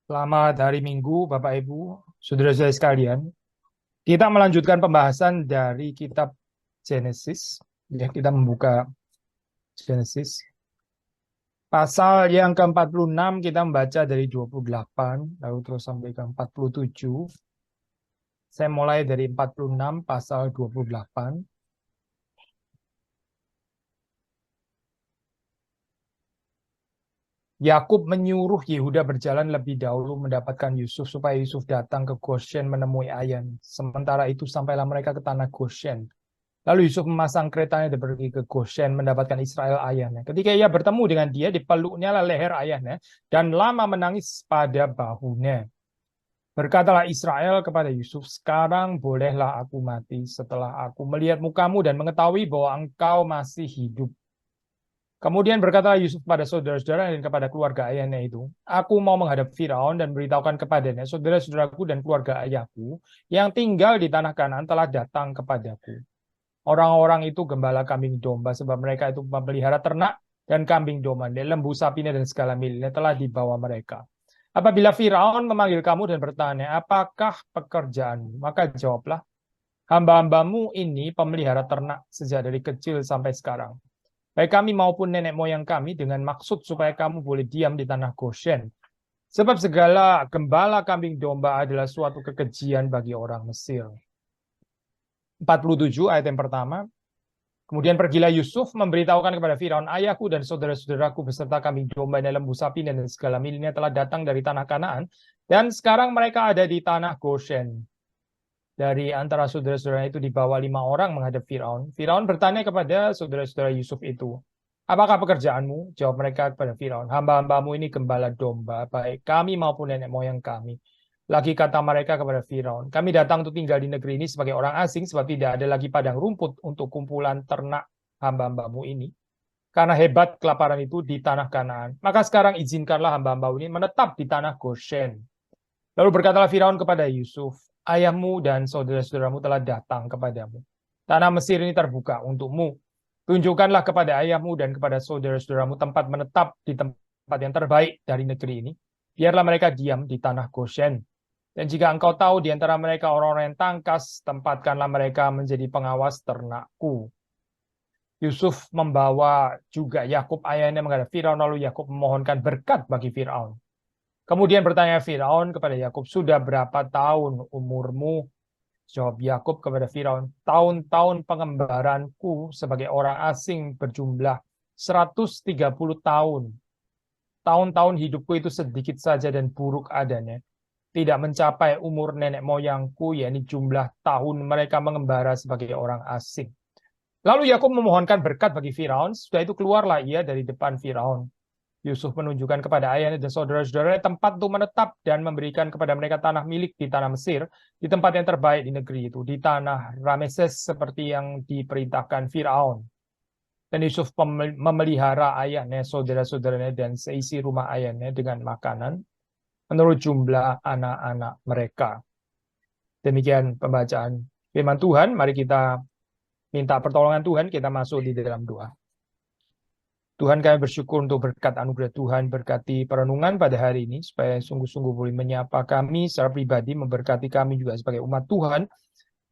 Selamat hari Minggu, Bapak Ibu, saudara-saudara sekalian. Kita melanjutkan pembahasan dari kitab Genesis. Ya, kita membuka Genesis. Pasal yang ke-46 kita membaca dari 28, lalu terus sampai ke 47. Saya mulai dari 46 pasal 28. Yakub menyuruh Yehuda berjalan lebih dahulu mendapatkan Yusuf supaya Yusuf datang ke Goshen menemui ayah. Sementara itu sampailah mereka ke tanah Goshen. Lalu Yusuf memasang keretanya dan pergi ke Goshen mendapatkan Israel ayahnya. Ketika ia bertemu dengan dia, dipeluknya lah leher ayahnya dan lama menangis pada bahunya. Berkatalah Israel kepada Yusuf, sekarang bolehlah aku mati setelah aku melihat mukamu dan mengetahui bahwa engkau masih hidup. Kemudian berkatalah Yusuf pada saudara-saudara dan kepada keluarga ayahnya itu, aku mau menghadap Firaun dan beritahukan kepadanya, saudara-saudaraku dan keluarga ayahku yang tinggal di tanah Kanaan telah datang kepadaku. Orang-orang itu gembala kambing domba sebab mereka itu memelihara ternak dan kambing domba, lembu sapinya dan segala miliknya telah dibawa mereka. Apabila Firaun memanggil kamu dan bertanya, apakah pekerjaanmu? Maka jawablah, hamba-hambamu ini pemelihara ternak sejak dari kecil sampai sekarang. Baik kami maupun nenek moyang kami dengan maksud supaya kamu boleh diam di tanah Goshen. Sebab segala gembala kambing domba adalah suatu kekejian bagi orang Mesir. 47 ayat yang pertama. Kemudian pergilah Yusuf memberitahukan kepada Firaun, ayahku dan saudara-saudaraku beserta kambing domba dan lembu sapi dan segala miliknya telah datang dari tanah Kanaan. Dan sekarang mereka ada di tanah Goshen. Dari antara saudara-saudara itu dibawa 5 orang menghadap Firaun. Firaun bertanya kepada saudara-saudara Yusuf itu, apakah pekerjaanmu? Jawab mereka kepada Firaun, hamba-hambamu ini gembala domba, baik kami maupun nenek moyang kami. Lagi kata mereka kepada Firaun, kami datang untuk tinggal di negeri ini sebagai orang asing sebab tidak ada lagi padang rumput untuk kumpulan ternak hamba-hambamu ini. Karena hebat kelaparan itu di tanah Kanaan. Maka sekarang izinkanlah hamba-hambamu ini menetap di tanah Goshen. Lalu berkatalah Firaun kepada Yusuf, ayahmu dan saudara-saudaramu telah datang kepadamu. Tanah Mesir ini terbuka untukmu. Tunjukkanlah kepada ayahmu dan kepada saudara-saudaramu tempat menetap di tempat yang terbaik dari negeri ini. Biarlah mereka diam di tanah Goshen. Dan jika engkau tahu di antara mereka orang-orang yang tangkas, tempatkanlah mereka menjadi pengawas ternakku. Yusuf membawa juga Yakub ayahnya menghadap Firaun, lalu Yakub memohonkan berkat bagi Firaun. Kemudian bertanya Firaun kepada Yakub, sudah berapa tahun umurmu? Jawab Yakub kepada Firaun, tahun-tahun pengembaranku sebagai orang asing berjumlah 130 tahun. Tahun-tahun hidupku itu sedikit saja dan buruk adanya. Tidak mencapai umur nenek moyangku, yakni jumlah tahun mereka mengembara sebagai orang asing. Lalu Yakub memohonkan berkat bagi Firaun, setelah itu keluarlah ia dari depan Firaun. Yusuf menunjukkan kepada ayahnya dan saudara-saudaranya tempat untuk menetap dan memberikan kepada mereka tanah milik di tanah Mesir, di tempat yang terbaik di negeri itu, di tanah Rameses seperti yang diperintahkan Firaun. Dan Yusuf memelihara ayahnya, saudara-saudaranya, dan seisi rumah ayahnya dengan makanan menurut jumlah anak-anak mereka. Demikian pembacaan firman Tuhan. Mari kita minta pertolongan Tuhan, kita masuk di dalam doa. Tuhan, kami bersyukur untuk berkat anugerah Tuhan, berkati perenungan pada hari ini, supaya sungguh-sungguh boleh menyapa kami secara pribadi, memberkati kami juga sebagai umat Tuhan,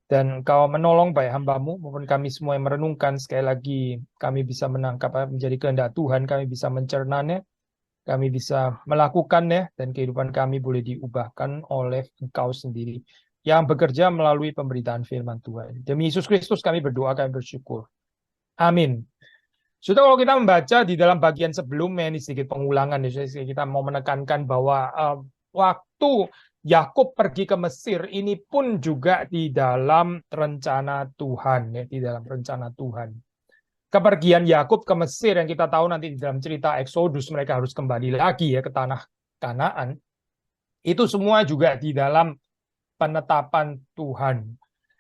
dan Engkau menolong baik hamba-Mu maupun kami semua yang merenungkan. Sekali lagi kami bisa menangkap apa menjadi kehendak Tuhan, kami bisa mencernanya, kami bisa melakukannya, dan kehidupan kami boleh diubahkan oleh Engkau sendiri, yang bekerja melalui pemberitaan firman Tuhan. Demi Yesus Kristus kami berdoa, kami bersyukur. Amin. Sudah, kalau kita membaca di dalam bagian sebelumnya, ini sedikit pengulangan, kita mau menekankan bahwa waktu Yakub pergi ke Mesir, ini pun juga di dalam rencana Tuhan, ya, di dalam rencana Tuhan. Kepergian Yakub ke Mesir yang kita tahu nanti di dalam cerita Exodus, mereka harus kembali lagi ya ke tanah Kanaan. Itu semua juga di dalam penetapan Tuhan.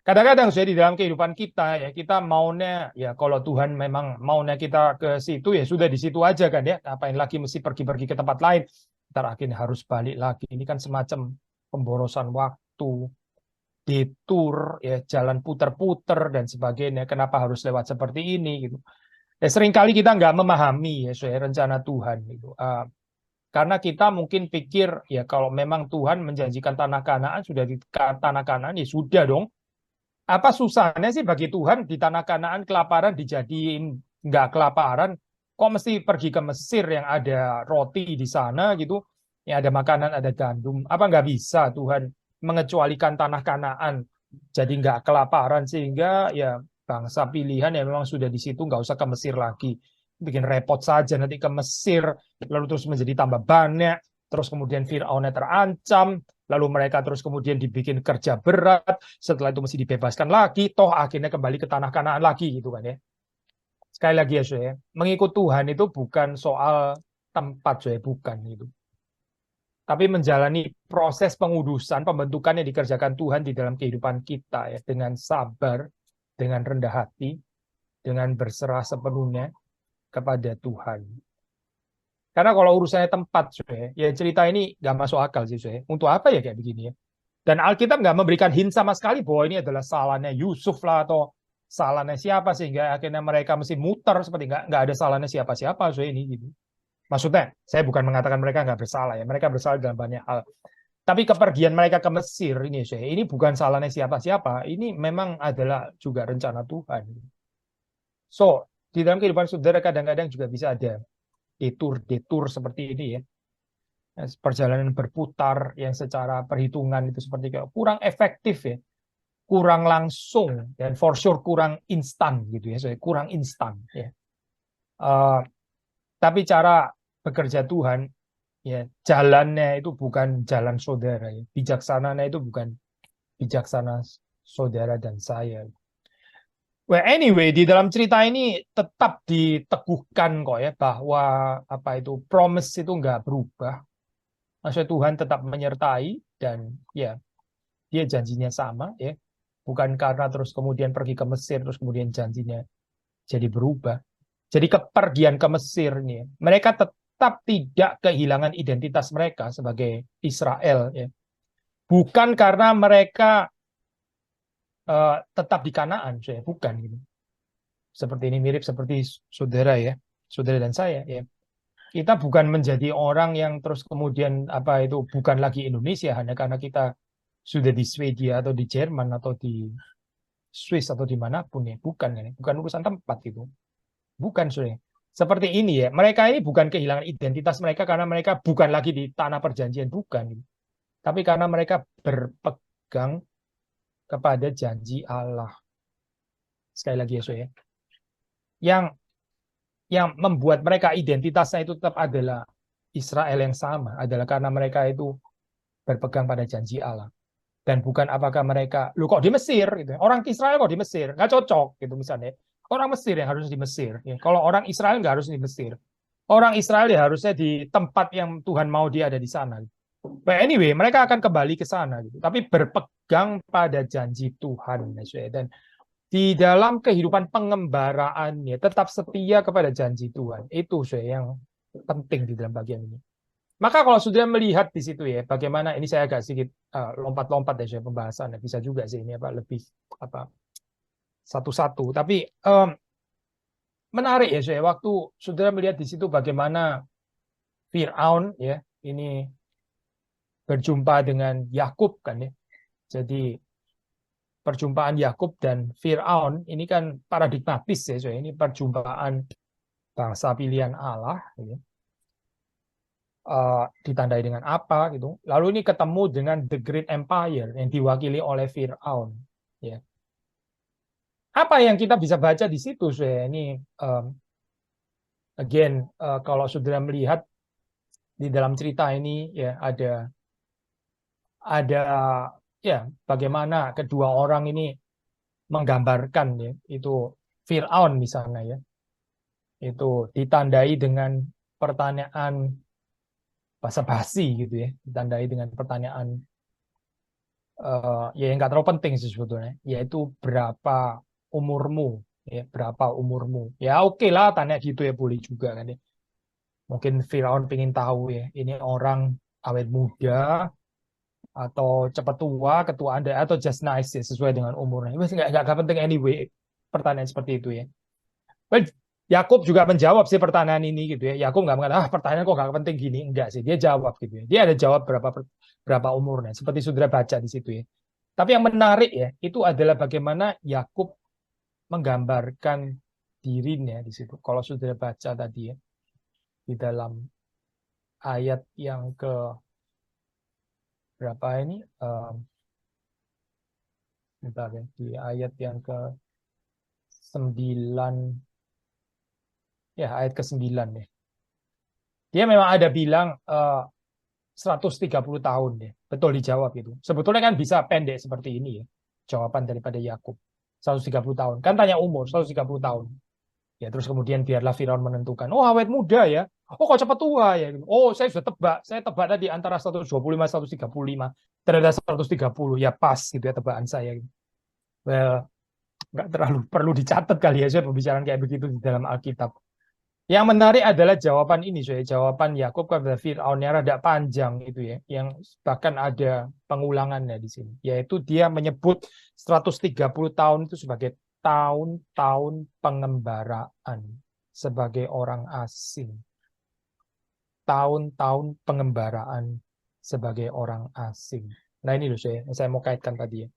Kadang-kadang sudah di dalam kehidupan kita ya, kita maunya ya kalau Tuhan memang maunya kita ke situ ya sudah di situ aja kan ya, ngapain lagi mesti pergi-pergi ke tempat lain, ntar akhirnya harus balik lagi. Ini kan semacam pemborosan waktu, detour ya, jalan puter-puter dan sebagainya. Kenapa harus lewat seperti ini gitu? Ya seringkali kita nggak memahami ya rencana Tuhan gitu. Karena kita mungkin pikir ya kalau memang Tuhan menjanjikan tanah Kanaan, sudah di tanah Kanaan ya sudah dong. Apa susahnya sih bagi Tuhan di tanah Kanaan kelaparan dijadiin nggak kelaparan? Kok mesti pergi ke Mesir yang ada roti di sana gitu, yang ada makanan, ada gandum. Apa nggak bisa Tuhan mengecualikan tanah Kanaan jadi nggak kelaparan sehingga ya bangsa pilihan yang memang sudah di situ nggak usah ke Mesir lagi. Bikin repot saja nanti ke Mesir, lalu terus menjadi tambah banyak, terus kemudian Firaunnya terancam, lalu mereka terus kemudian dibikin kerja berat, setelah itu mesti dibebaskan lagi, toh akhirnya kembali ke tanah Kanaan lagi gitu kan ya. Sekali lagi ya, saya mengikut Tuhan itu bukan soal tempat, saya bukan gitu. Tapi menjalani proses pengudusan, pembentukan yang dikerjakan Tuhan di dalam kehidupan kita ya, dengan sabar, dengan rendah hati, dengan berserah sepenuhnya kepada Tuhan. Karena kalau urusannya tempat, ya cerita ini nggak masuk akal sih, untuk apa ya kayak begini ya. Dan Alkitab nggak memberikan hint sama sekali bahwa ini adalah salahnya Yusuf lah atau salahnya siapa sehingga akhirnya mereka mesti muter seperti nggak ada salahnya siapa-siapa ini gitu. Maksudnya, saya bukan mengatakan mereka nggak bersalah ya, mereka bersalah dalam banyak hal. Tapi kepergian mereka ke Mesir ini bukan salahnya siapa-siapa, ini memang adalah juga rencana Tuhan. So, di dalam kehidupan saudara kadang-kadang juga bisa ada detur seperti ini ya. Perjalanan berputar yang secara perhitungan itu seperti kayak kurang efektif ya, kurang langsung, dan for sure kurang instan gitu ya, kurang instan ya. Tapi cara bekerja Tuhan ya, jalannya itu bukan jalan saudara ya. Bijaksananya itu bukan bijaksana saudara dan saya. Well, anyway, di dalam cerita ini tetap diteguhkan kok ya bahwa apa itu promise itu nggak berubah. Maksudnya Tuhan tetap menyertai dan ya dia janjinya sama ya. Bukan karena terus kemudian pergi ke Mesir terus kemudian janjinya jadi berubah. Jadi kepergian ke Mesir ini, mereka tetap tidak kehilangan identitas mereka sebagai Israel ya. Bukan karena mereka tetap di Kanaan, bukan gitu. Seperti ini mirip seperti saudara ya, saudara dan saya ya. Kita bukan menjadi orang yang terus kemudian apa itu bukan lagi Indonesia hanya karena kita sudah di Swedia atau di Jerman atau di Swiss atau dimanapun ya, bukan ya, bukan urusan tempat gitu, bukan sudah. Seperti ini ya, mereka ini bukan kehilangan identitas mereka karena mereka bukan lagi di tanah perjanjian, bukan, tapi karena mereka berpegang kepada janji Allah. Sekali lagi ya, saya yang membuat mereka identitasnya itu tetap adalah Israel yang sama, adalah karena mereka itu berpegang pada janji Allah. Dan bukan apakah mereka, lu kok di Mesir, gitu. Orang Israel kok di Mesir, nggak cocok, gitu misalnya. Orang Mesir yang harus di Mesir. Ya. Kalau orang Israel nggak harus di Mesir. Orang Israel ya harusnya di tempat yang Tuhan mau dia ada di sana. But anyway, mereka akan kembali ke sana, gitu. Tapi berpegang pada janji Tuhan. Dan di dalam kehidupan pengembaraan ya tetap setia kepada janji Tuhan. Itu yang penting di dalam bagian ini. Maka kalau sudah melihat di situ ya, bagaimana ini saya agak sedikit lompat-lompat ya pembahasan, bisa juga sih ini apa lebih apa satu-satu. Tapi menarik ya saya waktu sudah melihat di situ bagaimana Firaun ya ini berjumpa dengan Yakub kan ya. Jadi perjumpaan Yakub dan Firaun ini kan paradigmatis ya, saya ini perjumpaan bangsa pilihan Allah. Ya. Ditandai dengan apa gitu. Lalu ini ketemu dengan the Great Empire yang diwakili oleh Firaun. Ya. Apa yang kita bisa baca di situ? Ini again kalau saudara melihat di dalam cerita ini ya ada ya bagaimana kedua orang ini menggambarkan ya itu Firaun misalnya ya itu ditandai dengan pertanyaan basa-basi gitu ya, ditandai dengan pertanyaan ya yang nggak terlalu penting sih sebetulnya, yaitu berapa umurmu ya, berapa umurmu ya, oke lah tanya gitu ya, boleh juga kan ya. Mungkin Firaun pengen tahu ya ini orang awet muda atau cepat tua, ketua Anda atau just nice ya sesuai dengan umurnya. Nggak penting anyway pertanyaan seperti itu ya. Well, Yakub juga menjawab sih pertanyaan ini gitu ya. Yakub nggak mengatakan, pertanyaan kok nggak penting gini. Enggak sih, dia jawab gitu ya. Dia ada jawab berapa umurnya, seperti sudah baca di situ ya. Tapi yang menarik ya, itu adalah bagaimana Yakub menggambarkan dirinya di situ. Kalau sudah baca tadi ya, di dalam ayat yang ke berapa ini? Bentar ya, di ayat yang ke 9, ya ayat ke-9 ya. Dia memang ada bilang 130 tahun ya. Betul dijawab itu. Sebetulnya kan bisa pendek seperti ini ya. Jawaban daripada Yakub. 130 tahun. Kan tanya umur 130 tahun. Ya terus kemudian biarlah Firaun menentukan. Oh awet muda ya. Oh kok cepat tua ya. Oh saya sudah tebak. Saya tebak tadi antara 125 135. Ternyata 130. Ya pas gitu ya tebakan saya. Well, nggak terlalu perlu dicatat kali ya saya pembicaraan kayak begitu di dalam Alkitab. Yang menarik adalah jawaban ini, saya jawaban Yakub kepada Firaun yang rada panjang itu ya, yang bahkan ada pengulangannya di sini, yaitu dia menyebut 130 tahun itu sebagai tahun-tahun pengembaraan sebagai orang asing. Tahun-tahun pengembaraan sebagai orang asing. Nah ini loh saya mau kaitkan tadi ya.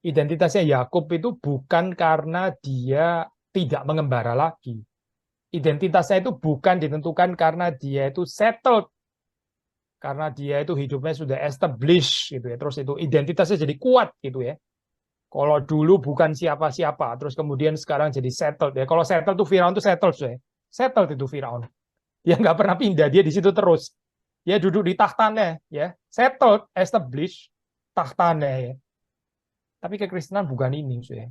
Identitasnya Yakub itu bukan karena dia tidak mengembara lagi. Identitasnya itu bukan ditentukan karena dia itu settled, karena dia itu hidupnya sudah established gitu ya, terus itu identitasnya jadi kuat gitu ya. Kalau dulu bukan siapa-siapa, terus kemudian sekarang jadi settled ya. Kalau settled tuh Firaun tuh settled ya. Settled itu Firaun. Dia nggak pernah pindah, dia di situ terus. Dia duduk di tahtanya ya, settled, established tahtanya ya. Tapi kekristenan bukan ini ya.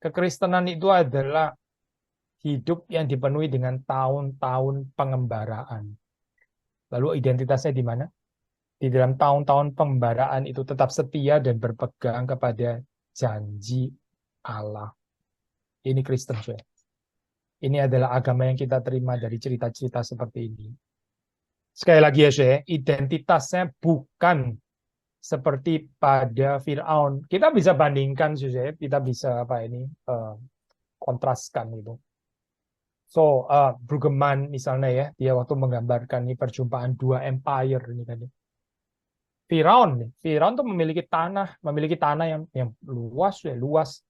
Kekristenan itu adalah hidup yang dipenuhi dengan tahun-tahun pengembaraan. Lalu identitasnya di mana? Di dalam tahun-tahun pengembaraan itu tetap setia dan berpegang kepada janji Allah. Ini Kristen, ya. Ini adalah agama yang kita terima dari cerita-cerita seperti ini. Sekali lagi ya, saya, identitasnya bukan seperti pada Firaun. Kita bisa bandingkan, saya, kita bisa kontraskan itu. So, Brueggemann misalnya ya, dia waktu menggambarkan ini perjumpaan dua empire ini tadi. Firaun tuh memiliki tanah yang luas ya, luas.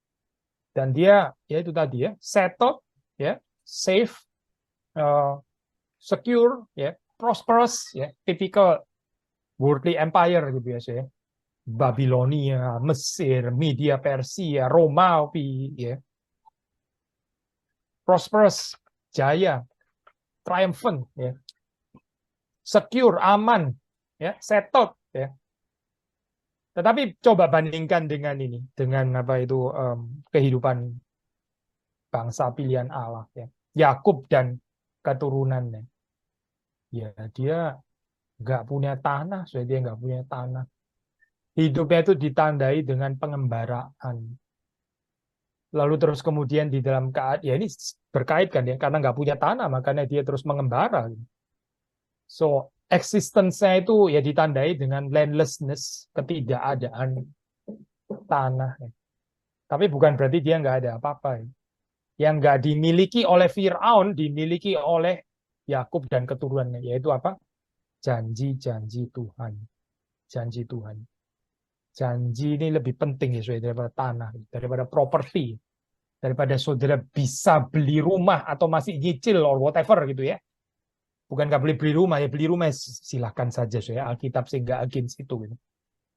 Dan dia ya itu tadi ya, settled ya, safe, secure ya, prosperous ya, typical worldly empire gitu ya. Babilonia, Mesir, Media Persia, Romawi ya. Prosperous, jaya, triumphant ya. Secure, aman ya, settled ya. Tetapi coba bandingkan dengan ini, dengan kehidupan bangsa pilihan Allah ya, Yakub dan keturunannya. Ya dia nggak punya tanah, dia nggak punya tanah. Hidupnya itu ditandai dengan pengembaraan. Lalu terus kemudian di dalam ya ini berkaitkan ya, karena nggak punya tanah makanya dia terus mengembara. So eksistensinya itu ya ditandai dengan landlessness, ketidakadaan tanah. Tapi bukan berarti dia nggak ada apa-apa. Yang nggak dimiliki oleh Firaun, dimiliki oleh Yakub dan keturunannya, yaitu apa? Janji-janji Tuhan. Janji Tuhan. Janji ini lebih penting ya, saudara, daripada tanah, daripada properti, daripada saudara bisa beli rumah atau masih nyicil or whatever gitu ya. Bukan nggak beli rumah ya, beli rumah silahkan saja, saudara. Alkitab sih nggak against itu gitu.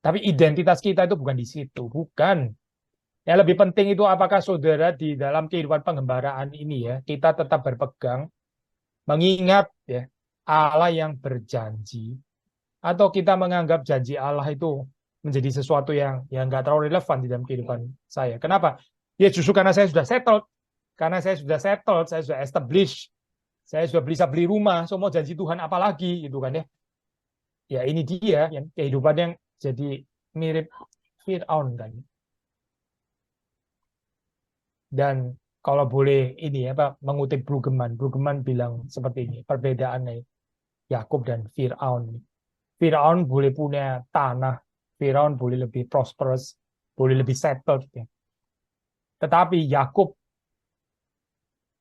Tapi identitas kita itu bukan di situ, bukan. Yang lebih penting itu apakah saudara di dalam kehidupan pengembaraan ini ya, kita tetap berpegang, mengingat ya Allah yang berjanji, atau kita menganggap janji Allah itu menjadi sesuatu yang nggak terlalu relevan di dalam kehidupan saya. Kenapa? Ya justru karena saya sudah settled, saya sudah established, saya sudah bisa beli rumah, so mau janji Tuhan apa lagi gitu kan ya. Ya ini dia yang kehidupan yang jadi mirip Firaun kan. Dan kalau boleh ini mengutip Brueggemann bilang seperti ini, perbedaannya Yakub dan Firaun. Firaun boleh punya tanah, Firaun boleh lebih prosperous, boleh lebih settled ya. Tetapi Yakub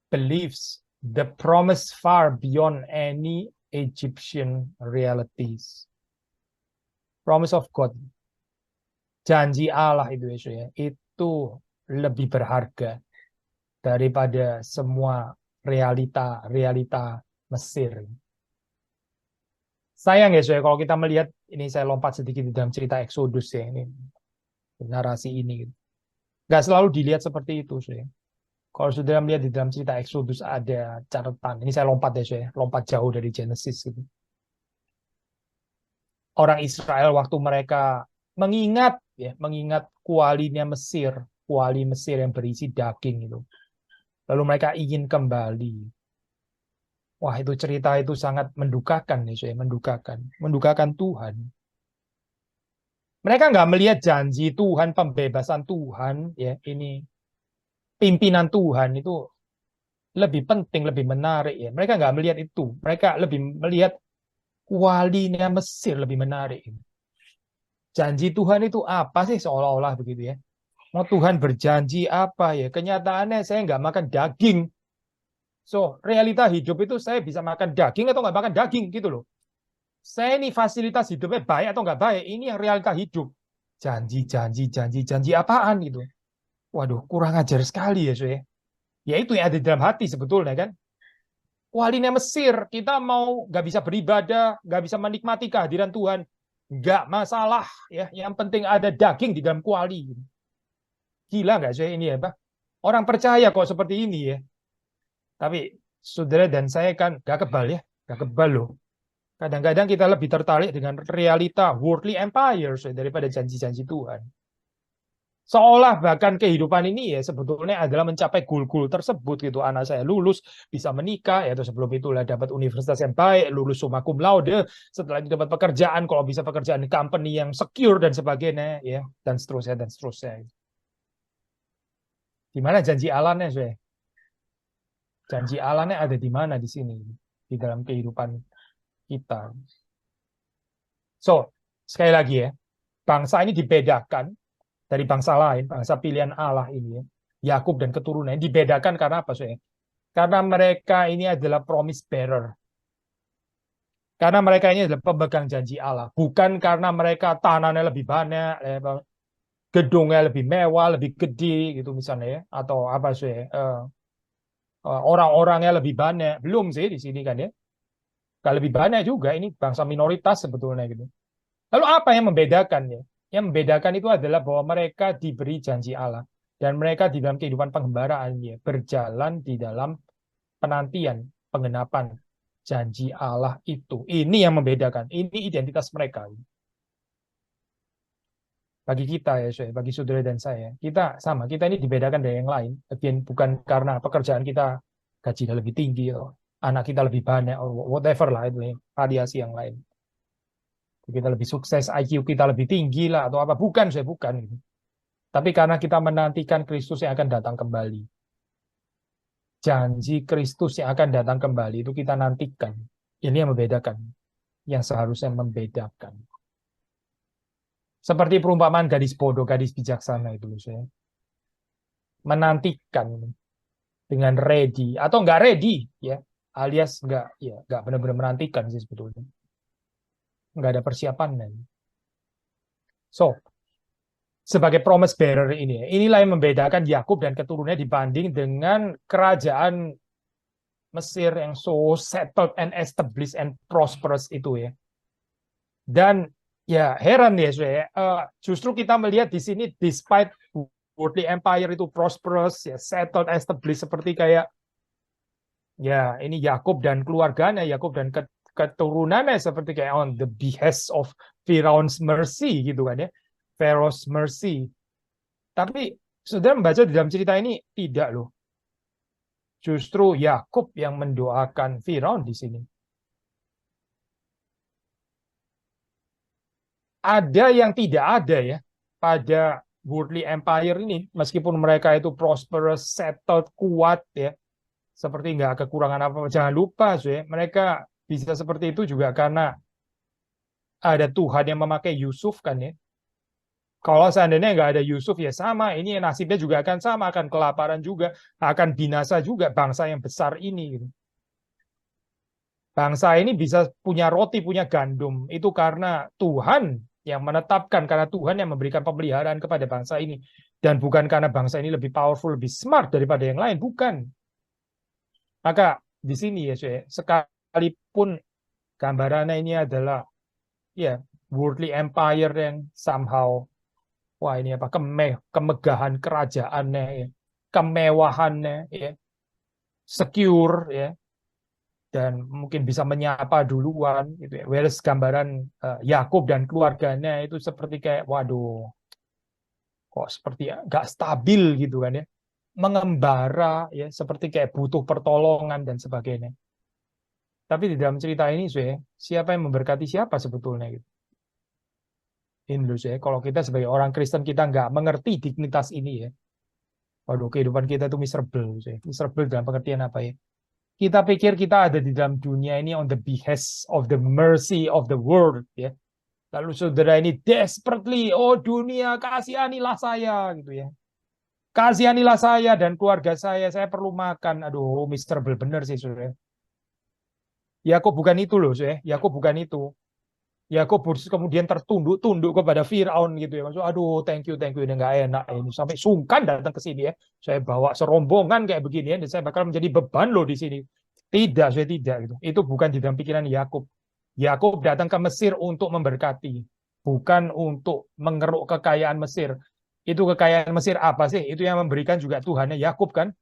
believes the promise far beyond any Egyptian realities. Promise of God, janji Allah itu ya, itu lebih berharga daripada semua realita Mesir. Sayang ya, kalau kita melihat ini, saya lompat sedikit di dalam cerita Exodus ya, ini narasi ini, nggak selalu dilihat seperti itu, saya. Kalau saudara melihat di dalam cerita Exodus ada catatan. Ini saya lompat ya, saya lompat jauh dari Genesis gitu. Orang Israel waktu mereka mengingat kualinya Mesir, kuali Mesir yang berisi daging itu. Lalu mereka ingin kembali. Wah, itu cerita itu sangat mendukakan nih, saya mendukakan Tuhan. Mereka nggak melihat janji Tuhan, pembebasan Tuhan, ya ini pimpinan Tuhan itu lebih penting, lebih menarik ya. Mereka nggak melihat itu. Mereka lebih melihat walinya Mesir lebih menarik. Janji Tuhan itu apa sih seolah-olah begitu ya. Mau Tuhan berjanji apa ya? Kenyataannya saya nggak makan daging. So, realita hidup itu saya bisa makan daging atau nggak makan daging gitu loh. Saya ini fasilitas hidupnya baik atau nggak baik. Ini yang realita hidup. Janji apaan gitu. Waduh, kurang ajar sekali ya, saya. Ya itu yang ada di dalam hati sebetulnya kan. Walinya Mesir, kita mau nggak bisa beribadah, nggak bisa menikmati kehadiran Tuhan, nggak masalah ya. Yang penting ada daging di dalam kuali. Gila nggak saya ini ya, Pak? Orang percaya kok seperti ini ya. Tapi saudara dan saya kan nggak kebal ya, nggak kebal loh. Kadang-kadang kita lebih tertarik dengan realita worldly empires ya, daripada janji-janji Tuhan. Seolah bahkan kehidupan ini ya sebetulnya adalah mencapai goal-goal tersebut gitu. Anak saya lulus, bisa menikah, ya sebelum itulah dapat universitas yang baik, lulus summa cum laude, setelah itu dapat pekerjaan, kalau bisa pekerjaan di company yang secure dan sebagainya, ya dan seterusnya dan seterusnya. Di mana janji Allahnya, saya? Janji Allahnya ada di mana di sini di dalam kehidupan kita. So, sekali lagi ya, bangsa ini dibedakan dari bangsa lain, bangsa pilihan Allah ini, Yakub dan keturunannya dibedakan karena apa, saya? Karena mereka ini adalah promise bearer. Karena mereka ini adalah pemegang janji Allah, bukan karena mereka tanahnya lebih banyak, gedungnya lebih mewah, lebih gede gitu misalnya ya, atau apa sih? Orang-orangnya lebih banyak, belum sih di sini kan ya. Kalau lebih banyak juga ini bangsa minoritas sebetulnya gitu. Lalu apa yang membedakan ya? Yang membedakan itu adalah bahwa mereka diberi janji Allah. Dan mereka di dalam kehidupan penghambaraannya berjalan di dalam penantian, penggenapan janji Allah itu. Ini yang membedakan. Ini identitas mereka. Bagi kita ya, bagi saudara dan saya, kita sama. Kita ini dibedakan dari yang lain. Bukan karena pekerjaan kita gajinya lebih tinggi, anak kita lebih banyak, whatever lah itu, variasi yang lain. Kita lebih sukses, IQ kita lebih tinggi lah atau apa, bukan gitu. Tapi karena kita menantikan Kristus yang akan datang kembali. Janji Kristus yang akan datang kembali itu kita nantikan. Ini yang membedakan, yang seharusnya membedakan. Seperti perumpamaan gadis bodoh, gadis bijaksana itu, saya menantikan dengan ready atau nggak ready ya, alias nggak benar-benar menantikan sih sebetulnya. Nggak ada persiapan. So, sebagai promise bearer ini, inilah yang membedakan Yakub dan keturunannya dibanding dengan kerajaan Mesir yang so settled and established and prosperous itu ya. Dan ya heran ya, justru kita melihat di sini despite worldly empire itu prosperous, ya settled, established seperti kayak ya ini Yakub dan keluarganya, Yakub dan keturunannya seperti kayak on the behest of Pharaoh's mercy gitu kan ya. Pharaoh's mercy. Tapi saudara membaca di dalam cerita ini tidak loh. Justru Yakub yang mendoakan Firaun di sini. Ada yang tidak ada ya pada worldly empire ini, meskipun mereka itu prosperous, settled, kuat ya, seperti nggak kekurangan apa-apa. Jangan lupa, mereka bisa seperti itu juga karena ada Tuhan yang memakai Yusuf kan ya. Kalau seandainya nggak ada Yusuf ya sama, ini nasibnya juga akan sama, akan kelaparan juga, akan binasa juga bangsa yang besar ini. Gitu. Bangsa ini bisa punya roti, punya gandum, itu karena Tuhan yang menetapkan, karena Tuhan yang memberikan pemeliharaan kepada bangsa ini. Dan bukan karena bangsa ini lebih powerful, lebih smart daripada yang lain, bukan. Maka di sini ya, sekalipun gambarannya ini adalah ya worldly empire yang somehow wah ini apa kemegahan kerajaannya ya, kemewahannya ya, secure ya dan mungkin bisa menyapa duluan gitu ya. Whereas gambaran Yakub dan keluarganya itu seperti kayak waduh kok seperti nggak stabil gitu kan ya. Mengembara ya seperti kayak butuh pertolongan dan sebagainya. Tapi di dalam cerita ini siapa yang memberkati siapa sebetulnya gitu. Ini loh kalau kita sebagai orang Kristen kita nggak mengerti dignitas ini ya. Waduh, kehidupan kita itu miserable, miserable dalam pengertian apa ya? Kita pikir kita ada di dalam dunia ini on the behest of the mercy of the world, ya. Lalu saudara ini desperately, oh dunia kasihanilah saya, gitu ya. Kasihanilah saya dan keluarga saya perlu makan. Aduh, miserable bener sih, saudara. Yakub bukan itu loh, saudara. Yakub bukan itu. Yakub kemudian tertunduk-tunduk kepada Firaun gitu ya. Maksud, aduh, thank you, ini nggak enak ini sampai sungkan datang ke sini ya. Saya bawa serombongan kayak begini ya, dan saya bakal menjadi beban loh di sini. Tidak, saya tidak gitu. Itu bukan di dalam pikiran Yakub. Yakub datang ke Mesir untuk memberkati, bukan untuk mengeruk kekayaan Mesir. Itu kekayaan Mesir apa sih? Itu yang memberikan juga Tuhannya Yakub kan?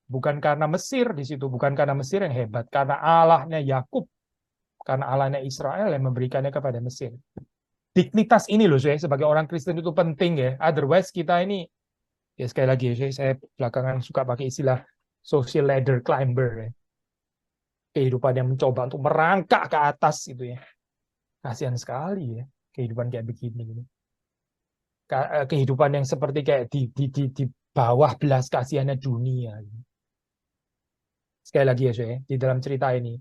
Bukan karena Mesir di situ, bukan karena Mesir yang hebat, karena Allahnya Yakub, karena Allahnya Israel yang memberikannya kepada Mesir. Dignitas ini loh saya sebagai orang Kristen itu penting ya. Otherwise kita ini ya sekali lagi saya belakangan suka pakai istilah social ladder climber ya. Kehidupan yang mencoba untuk merangkak ke atas itu ya. Kasihan sekali ya kehidupan kayak begini gitu. Kehidupan yang seperti kayak di bawah belas kasihannya dunia. Gitu. Sekali lagi ya saya di dalam cerita ini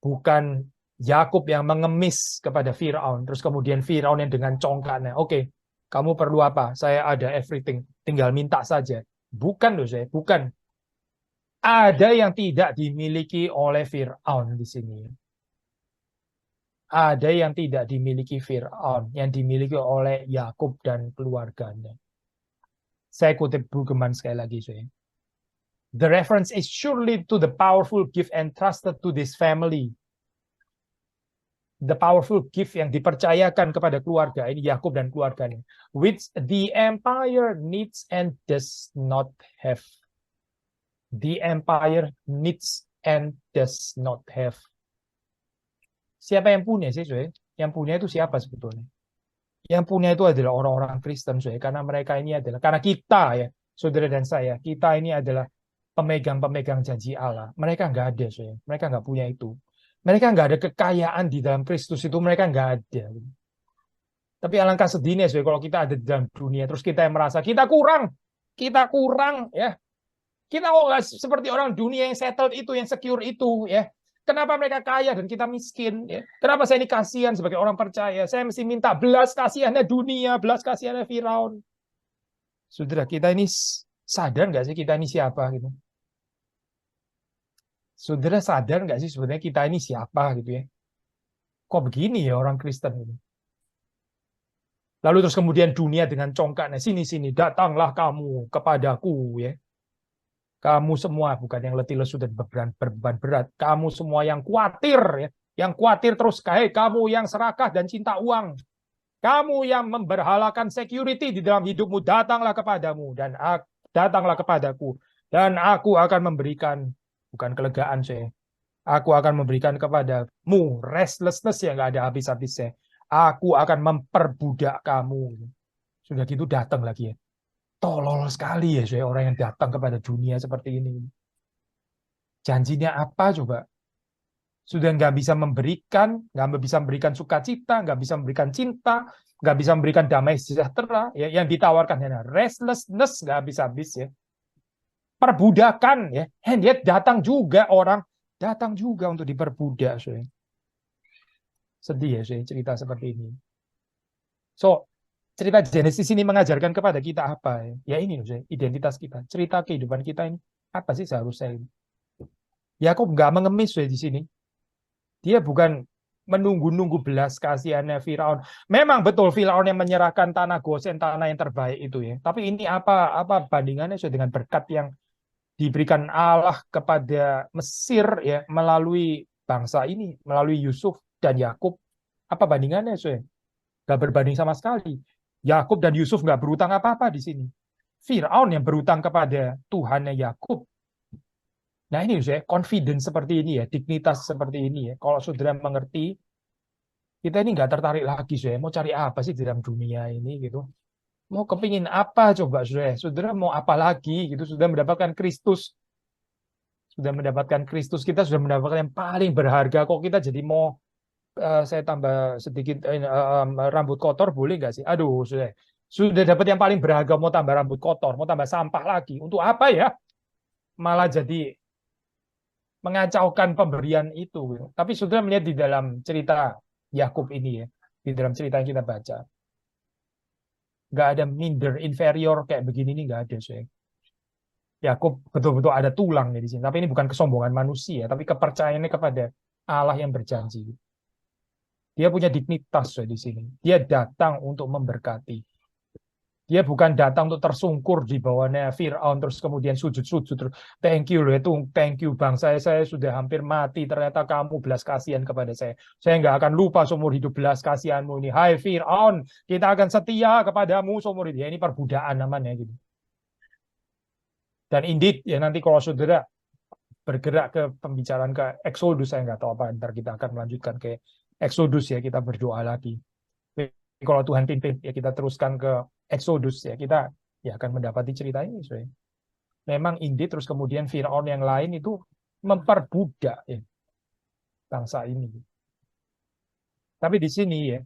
bukan Yakub yang mengemis kepada Firaun, terus kemudian Firaun yang dengan congkaknya, oke, kamu perlu apa? Saya ada everything, tinggal minta saja. Bukan loh saya, bukan. Ada yang tidak dimiliki oleh Firaun di sini. Ada yang tidak dimiliki Firaun, yang dimiliki oleh Yakub dan keluarganya. Saya kutip Brueggemann sekali lagi, saya. The reference is surely to the powerful gift entrusted to this family. The powerful gift yang dipercayakan kepada keluarga ini Yakub dan keluarganya, which the empire needs and does not have. The empire needs and does not have. Siapa yang punya sih, Soe? Yang punya itu siapa sebetulnya? Yang punya itu adalah orang-orang Kristen, Soe, karena mereka ini adalah karena kita ya, saudara dan saya, kita ini adalah pemegang-pemegang janji Allah. Mereka nggak ada, Soe. Mereka nggak punya itu. Mereka nggak ada kekayaan di dalam Kristus itu, mereka nggak ada. Tapi alangkah sedihnya kalau kita ada di dalam dunia, terus kita yang merasa kita kurang, ya. Kita kok nggak seperti orang dunia yang settled itu, yang secure itu, ya. Kenapa mereka kaya dan kita miskin? Ya? Kenapa saya ini kasihan sebagai orang percaya? Saya mesti minta belas kasihannya dunia, belas kasihannya Firaun. Saudara, kita ini sadar nggak sih kita ini siapa gitu? Saudara sadar nggak sih sebenarnya kita ini siapa gitu ya? Kok begini ya orang Kristen gitu? Lalu terus kemudian dunia dengan congkaknya, sini, datanglah kamu kepadaku ya. Kamu semua bukan yang letih lesu dan berbeban berat. Kamu semua yang khawatir ya. Yang khawatir terus kamu yang serakah dan cinta uang. Kamu yang memberhalakan security di dalam hidupmu, datanglah kepadamu dan datanglah kepadaku dan aku akan memberikan bukan kelegaan saya. Aku akan memberikan kepadamu restlessness yang nggak ada habis-habisnya. Aku akan memperbudak kamu. Sudah gitu datang lagi ya. Tolol sekali ya saya orang yang datang kepada dunia seperti ini. Janjinya apa coba? Sudah nggak bisa memberikan sukacita, nggak bisa memberikan cinta, nggak bisa memberikan damai sejahtera. Ya, yang ditawarkan hanya restlessness nggak habis-habis ya. Perbudakan ya. And yet datang juga untuk diperbudak. Sedih ya cerita seperti ini. So, cerita Genesis ini mengajarkan kepada kita apa ya? Ya ini loh, identitas kita, cerita kehidupan kita ini apa sih seharusnya ini? Yakub nggak mengemis di sini. Dia bukan menunggu-nunggu belas kasihannya Firaun. Memang betul Firaun yang menyerahkan tanah Gosen, tanah yang terbaik itu ya. Tapi ini apa bandingannya dengan berkat yang diberikan Allah kepada Mesir ya melalui bangsa ini, melalui Yusuf dan Yakub. Apa bandingannya, Gak berbanding sama sekali. Yakub dan Yusuf nggak berutang apa-apa di sini. Firaun yang berutang kepada Tuhannya Yakub. Nah ini saya confidence seperti ini ya, dignitas seperti ini ya. Kalau saudara mengerti, kita ini nggak tertarik lagi saya. Mau cari apa sih di dalam dunia ini gitu? Mau kepingin apa coba saudara? Saudara mau apa lagi gitu? Sudah mendapatkan Kristus, sudah mendapatkan Kristus, kita sudah mendapatkan yang paling berharga. Kok kita jadi mau saya tambah sedikit rambut kotor boleh nggak sih? Aduh sudah dapat yang paling berharga mau tambah rambut kotor, mau tambah sampah lagi. Untuk apa ya? Malah jadi mengacaukan pemberian itu. Tapi sudah melihat di dalam cerita Yakub ini ya, di dalam cerita yang kita baca, nggak ada minder, inferior kayak begini nih nggak ada. Yakub betul-betul ada tulangnya di sini. Tapi ini bukan kesombongan manusia, tapi kepercayaannya kepada Allah yang berjanji. Dia punya dignitas di sini. Dia datang untuk memberkati. Dia bukan datang untuk tersungkur di bawahnya Fir'aun terus kemudian sujud-sujud terus thank you loh itu thank you bang saya sudah hampir mati ternyata kamu belas kasihan kepada saya nggak akan lupa seumur hidup belas kasihanmu ini hai Fir'aun kita akan setia kepadamu seumur hidup ya, ini perbudakan namanya gitu. Dan indeed ya nanti kalau saudara bergerak ke pembicaraan ke Exodus saya nggak tahu apa ntar kita akan melanjutkan ke Exodus ya kita berdoa lagi. Kalau Tuhan pimpin ya kita teruskan ke Exodus ya kita ya akan mendapati cerita ini. Memang indeed terus kemudian Firaun yang lain itu memperbudak ya, bangsa ini. Tapi di sini ya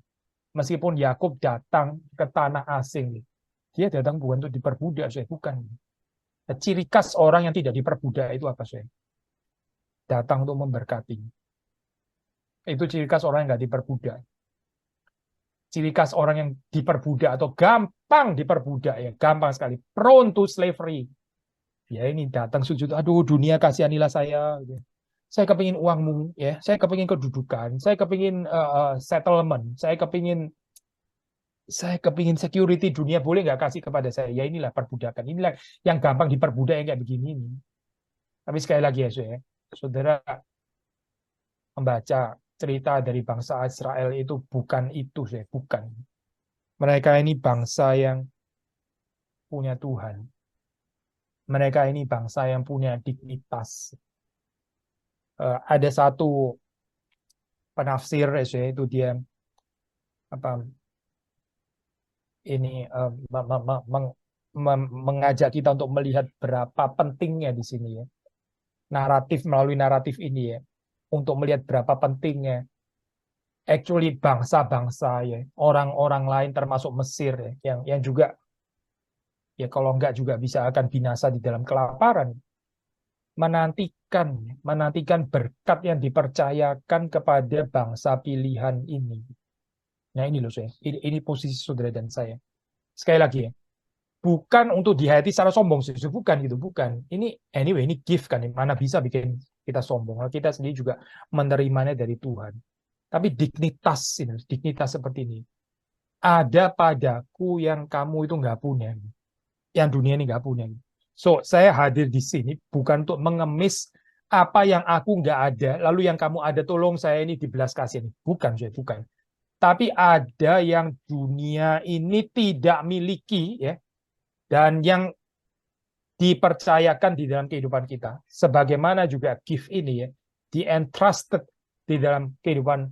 meskipun Yakub datang ke tanah asing dia datang bukan untuk diperbudak bukan. Ciri khas orang yang tidak diperbudak itu apa Datang untuk memberkati. Itu ciri khas orang yang nggak diperbudak. Ciri khas orang yang diperbudak atau gampang diperbudak ya, gampang sekali, prone to slavery. Ya ini datang sujud, aduh dunia kasihanilah saya. Saya kepingin uangmu, ya, saya kepingin kedudukan, saya kepingin settlement, saya kepingin security dunia boleh nggak kasih kepada saya? Ya inilah perbudakan, inilah yang gampang diperbudak yang kayak begini. Tapi sekali lagi ya, saudara membaca cerita dari bangsa Israel itu bukan itu, bukan. Mereka ini bangsa yang punya Tuhan. Mereka ini bangsa yang punya dignitas. Ada satu penafsir, itu dia apa ini mengajak kita untuk melihat berapa pentingnya di sini ya naratif melalui naratif ini ya untuk melihat berapa pentingnya actually bangsa-bangsa ya orang-orang lain termasuk Mesir ya yang juga ya kalau enggak juga bisa akan binasa di dalam kelaparan menantikan berkat yang dipercayakan kepada bangsa pilihan ini. Nah ini loh ini posisi saudara dan saya. Sekali lagi ya, bukan untuk dihayati secara sombong sih, bukan gitu, bukan. Ini anyway ini gift kan, mana bisa bikin kita sombong. Kita sendiri juga menerimanya dari Tuhan. Tapi dignitas seperti ini. Ada padaku yang kamu itu nggak punya, yang dunia ini nggak punya. So saya hadir di sini bukan untuk mengemis apa yang aku nggak ada, lalu yang kamu ada tolong saya ini dibelas kasihan. Bukan, bukan. Tapi ada yang dunia ini tidak miliki ya, dan yang dipercayakan di dalam kehidupan kita. Sebagaimana juga gift ini ya, di-entrusted di dalam kehidupan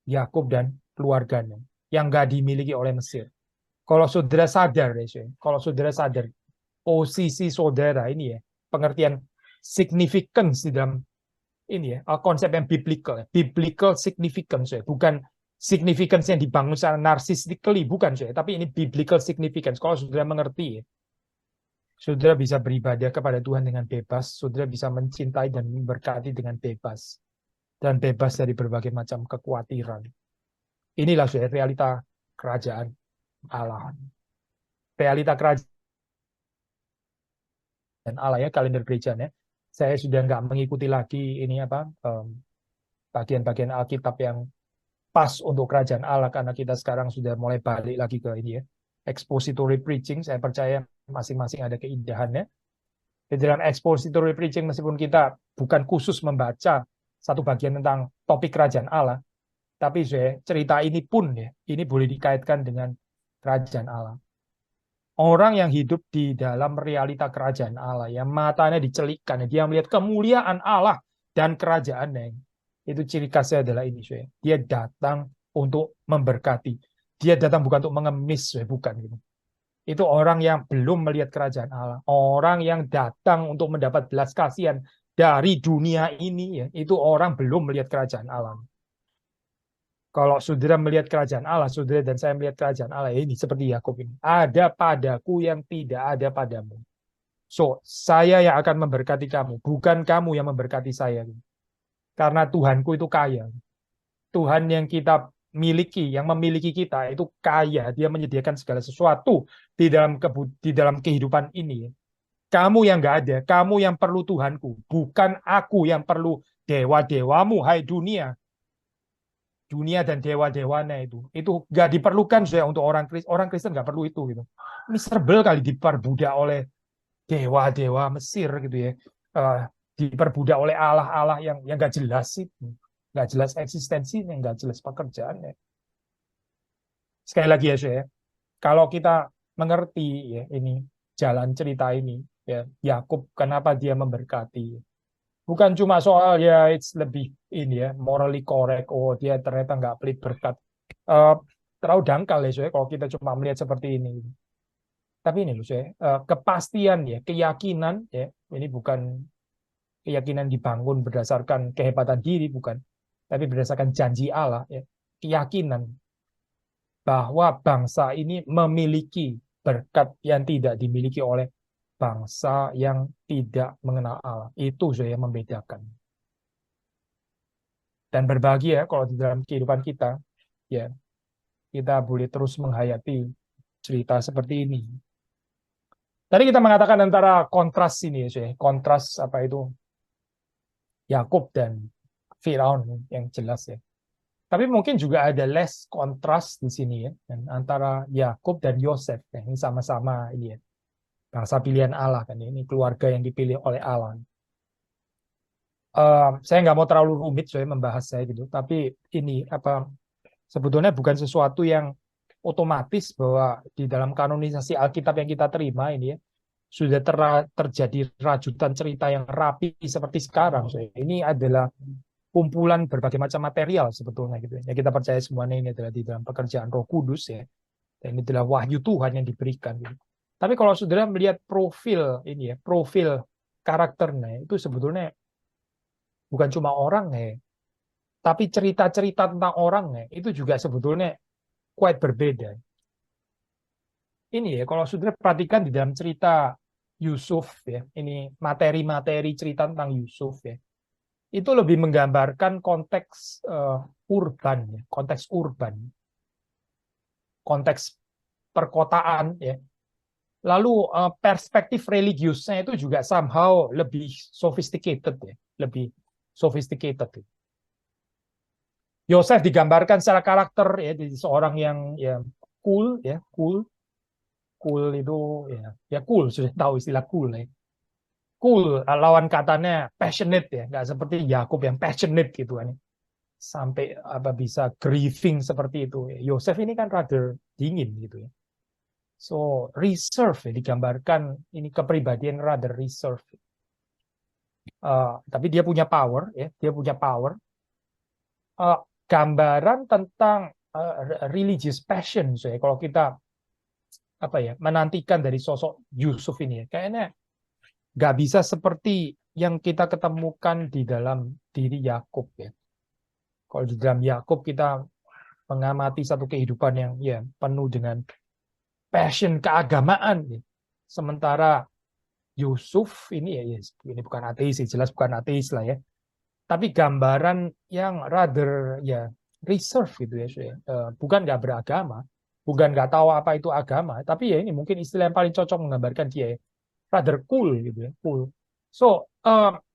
Yakub dan keluarganya yang nggak dimiliki oleh Mesir. Kalau saudara sadar, kalau saudara sadar posisi saudara ini ya, pengertian significance di dalam ini ya, konsep yang biblical significance bukan significance yang dibangun secara narsistically, bukan tapi ini biblical significance. Kalau saudara mengerti ya, saudara bisa beribadah kepada Tuhan dengan bebas, saudara bisa mencintai dan memberkati dengan bebas, dan bebas dari berbagai macam kekhawatiran. Inilah realita kerajaan. Allah. Realita kerajaan Allah ya, kalender gerejanya. Saya sudah nggak mengikuti lagi ini apa bagian-bagian Alkitab yang pas untuk kerajaan Allah, karena kita sekarang sudah mulai balik lagi ke ini ya, expository preaching. Saya percaya masing-masing ada keindahannya. Di dalam expository preaching, meskipun kita bukan khusus membaca satu bagian tentang topik kerajaan Allah, tapi cerita ini pun ya, ini boleh dikaitkan dengan kerajaan Allah. Orang yang hidup di dalam realita kerajaan Allah, yang matanya dicelikkan, dia melihat kemuliaan Allah dan kerajaannya. Itu ciri khasnya adalah ini, dia datang untuk memberkati. Dia datang bukan untuk mengemis, bukan gitu. Itu orang yang belum melihat kerajaan Allah. Orang yang datang untuk mendapat belas kasihan dari dunia ini, ya, itu orang belum melihat kerajaan Allah. Kalau saudara melihat kerajaan Allah, saudara dan saya melihat kerajaan Allah, ini seperti Yakub ini. Ada padaku yang tidak ada padamu. So, saya yang akan memberkati kamu, bukan kamu yang memberkati saya. Karena Tuhanku itu kaya. Tuhan yang kita miliki, yang memiliki kita itu kaya. Dia menyediakan segala sesuatu di dalam kehidupan ini. Kamu yang nggak ada, kamu yang perlu Tuhanku, bukan aku yang perlu dewa-dewamu, hai dunia. Dunia dan dewa-dewanya itu nggak diperlukan untuk orang Kristen nggak perlu itu gitu. Miserable kali diperbudak oleh dewa-dewa Mesir gitu ya, diperbudak oleh Allah-Allah yang nggak jelas sih, nggak jelas eksistensinya, nggak jelas pekerjaannya. Sekali lagi ya, kalau kita mengerti ya ini jalan cerita ini ya, Yakub kenapa dia memberkati. Bukan cuma soal ya it's lebih ini ya morally correct, oh dia ternyata nggak pelit berkat, terlalu dangkal ya kalau kita cuma melihat seperti ini. Tapi ini loh kepastian ya, keyakinan ya, ini bukan keyakinan dibangun berdasarkan kehebatan diri, bukan, tapi berdasarkan janji Allah ya, keyakinan bahwa bangsa ini memiliki berkat yang tidak dimiliki oleh bangsa yang tidak mengenal Allah. Itu yang membedakan. Dan berbagi ya, kalau di dalam kehidupan kita, ya kita boleh terus menghayati cerita seperti ini. Tadi kita mengatakan antara kontras ini ya, kontras apa itu Yakub dan Firaun yang jelas ya. Tapi mungkin juga ada less kontras di sini ya, dan antara Yakub dan Yosef ya, ini sama-sama ini ya, bangsa pilihan Allah kan, ini keluarga yang dipilih oleh Allah. Saya nggak mau terlalu rumit membahas saya gitu, tapi ini apa sebetulnya bukan sesuatu yang otomatis bahwa di dalam kanonisasi Alkitab yang kita terima ini ya sudah terjadi rajutan cerita yang rapi seperti sekarang. Ini adalah kumpulan berbagai macam material sebetulnya gitu ya. Kita percaya semuanya ini adalah di dalam pekerjaan Roh Kudus ya. Dan ini adalah wahyu Tuhan yang diberikan gitu. Tapi kalau saudara melihat profil ini ya, profil karakternya itu sebetulnya bukan cuma orang ya, tapi cerita-cerita tentang orang ya, itu juga sebetulnya quite berbeda. Ini ya, kalau saudara perhatikan di dalam cerita Yusuf ya, ini materi-materi cerita tentang Yusuf ya, itu lebih menggambarkan konteks urban ya, konteks perkotaan ya. Lalu perspektif religiusnya itu juga somehow lebih sophisticated ya, lebih sophisticated. Yosef digambarkan secara karakter ya, jadi seorang yang ya cool ya, cool itu ya cool, sudah tahu istilah cool ya. Cool, lawan katanya passionate ya, nggak seperti Yakub yang passionate gitu kan. Sampai apa bisa grieving seperti itu. Yosef ini kan rather dingin gitu ya. So reserve ya, digambarkan ini kepribadian rather reserve. Tapi dia punya power ya, dia punya power. Gambaran tentang religious passion ya, kalau kita apa ya menantikan dari sosok Yusuf ini ya, kayaknya nggak bisa seperti yang kita ketemukan di dalam diri Yakub ya. Kalau di dalam Yakub kita mengamati satu kehidupan yang ya penuh dengan passion keagamaan ya. Sementara Yusuf ini ya, ini bukan ateis, jelas bukan ateis lah ya. Tapi gambaran yang rather ya reserve gitu ya, bukan nggak beragama, bukan nggak tahu apa itu agama, tapi ya ini mungkin istilah yang paling cocok menggambarkan dia ya. Rather cool gitu ya, cool. So,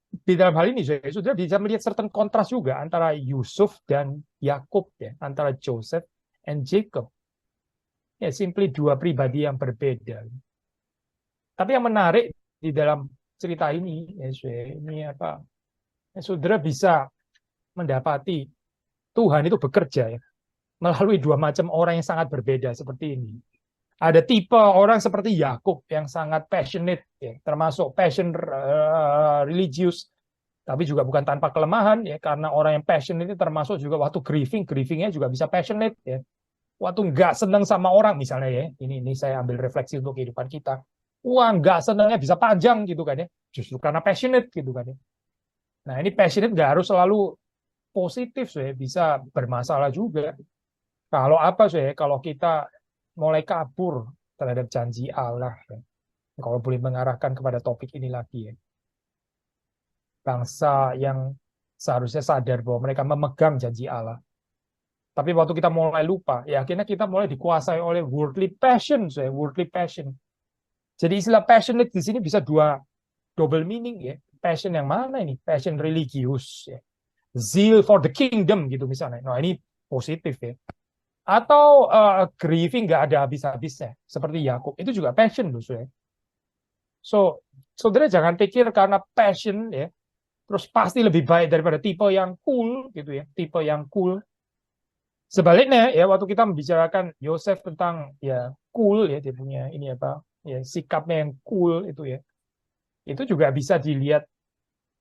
di dalam hal ini sudah bisa melihat certain kontras juga antara Yusuf dan Yakub ya, antara Joseph and Jacob. Ya, simply dua pribadi yang berbeda. Tapi yang menarik di dalam cerita ini, ya, ini apa? Ya, saudara bisa mendapati Tuhan itu bekerja ya, melalui dua macam orang yang sangat berbeda seperti ini. Ada tipe orang seperti Yakub yang sangat passionate, ya, termasuk passion religius, tapi juga bukan tanpa kelemahan ya, karena orang yang passionate itu termasuk juga waktu grievingnya juga bisa passionate ya. Waktu nggak seneng sama orang misalnya ya, ini saya ambil refleksi untuk kehidupan kita. Wah, nggak senengnya bisa panjang gitu kan ya, justru karena passionate gitu kan ya. Nah ini passionate nggak harus selalu positif ya, bisa bermasalah juga. Kalau apa sih? Kalau kita mulai kabur terhadap janji Allah, ya. Kalau boleh mengarahkan kepada topik ini lagi ya, bangsa yang seharusnya sadar bahwa mereka memegang janji Allah. Tapi waktu kita mulai lupa, ya akhirnya kita mulai dikuasai oleh worldly passion, ya, worldly passion. Jadi istilah passionate di sini bisa dua double meaning ya. Passion yang mana ini? Passion religius, ya. Zeal for the kingdom gitu misalnya. Nah ini positif ya. Atau grieving nggak ada habis-habisnya seperti Yakub itu juga passion loh ya. So saudara jangan pikir karena passion ya terus pasti lebih baik daripada tipe yang cool gitu ya, tipe yang cool. Sebaliknya ya waktu kita membicarakan Yosef tentang ya cool ya, dia punya ini apa ya, sikapnya yang cool itu ya, itu juga bisa dilihat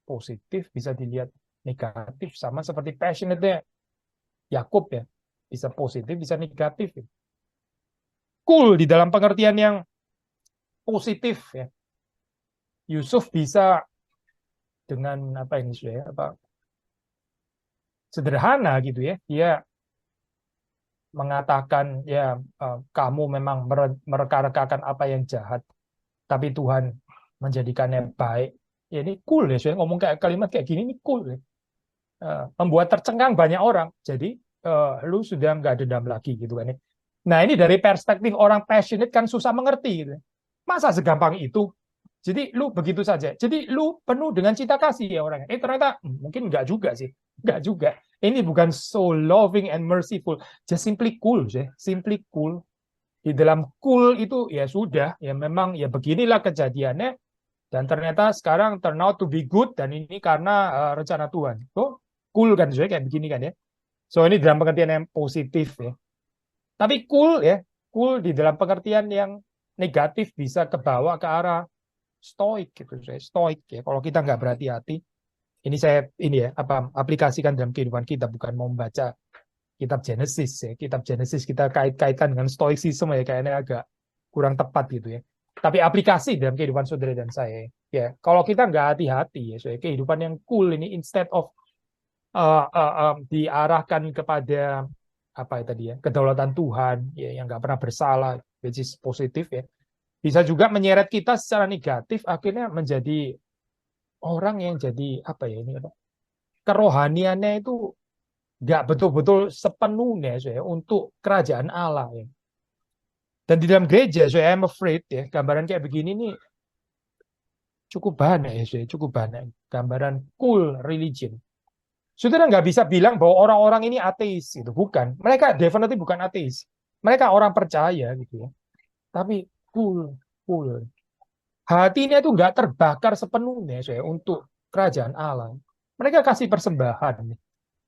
positif, bisa dilihat negatif, sama seperti passionate-nya Yakub ya, bisa positif bisa negatif ya. Cool di dalam pengertian yang positif ya. Yusuf bisa dengan apa ini ya, apa sederhana gitu ya, dia mengatakan ya kamu memang mereka-rekakan apa yang jahat, tapi Tuhan menjadikannya baik. Ya ini cool ya, saya ngomong kayak kalimat kayak gini ini cool ya. Membuat tercengang banyak orang. Jadi lu sudah nggak dendam lagi gitu kan ya. Nah ini dari perspektif orang passionate kan susah mengerti gitu. Masa segampang itu? Jadi lu begitu saja. Jadi lu penuh dengan cinta kasih ya orangnya. Ternyata mungkin nggak juga sih. Nggak juga. Ini bukan so loving and merciful. Just simply cool sih. Simply cool. Di dalam cool itu ya sudah. Ya memang ya beginilah kejadiannya. Dan ternyata sekarang turn out to be good. Dan ini karena rencana Tuhan. Oh, cool kan sih kayak begini kan ya. So ini dalam pengertian yang positif ya. Tapi cool ya. Cool di dalam pengertian yang negatif bisa kebawa ke arah stoik gitu, saya stoik ya. Kalau kita nggak berhati-hati, ini saya ini ya apa aplikasikan dalam kehidupan kita, bukan mau membaca kitab Genesis ya. Kitab Genesis kita kait-kaitkan dengan stoicism ya, kayaknya agak kurang tepat gitu ya. Tapi aplikasi dalam kehidupan saudara dan saya ya. Kalau kita nggak hati-hati ya, saya kehidupan yang cool ini instead of diarahkan kepada apa ya tadi ya, kedaulatan Tuhan ya yang nggak pernah bersalah, which is positif ya, bisa juga menyeret kita secara negatif, akhirnya menjadi orang yang jadi apa ya ini kerohaniannya itu nggak betul-betul sepenuhnya saya untuk kerajaan Allah ya. Dan di dalam gereja saya I'm afraid ya, gambaran kayak begini nih cukup banyak ya saya, cukup banyak gambaran cool religion. Saudara nggak bisa bilang bahwa orang-orang ini ateis gitu, bukan. Mereka definitely bukan ateis. Mereka orang percaya gitu ya. Tapi cool, cool. Hatinya itu nggak terbakar sepenuhnya saya untuk kerajaan Allah. Mereka kasih persembahan.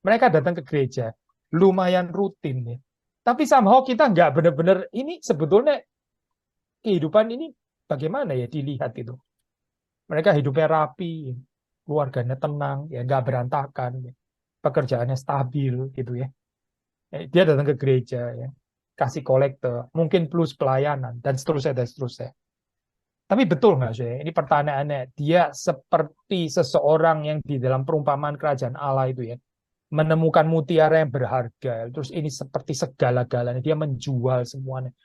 Mereka datang ke gereja. Lumayan rutin. Ya. Tapi somehow kita nggak benar-benar, ini sebetulnya kehidupan ini bagaimana ya dilihat itu. Mereka hidupnya rapi, keluarganya tenang, ya nggak berantakan, ya. Pekerjaannya stabil gitu ya. Dia datang ke gereja, ya. Kasih kolekte, mungkin plus pelayanan, dan seterusnya, dan seterusnya. Tapi betul nggak sih? Ini pertanyaannya. Dia seperti seseorang yang di dalam perumpamaan kerajaan Allah itu ya. Menemukan mutiara yang berharga. Terus ini seperti segala-galanya. Dia menjual semuanya.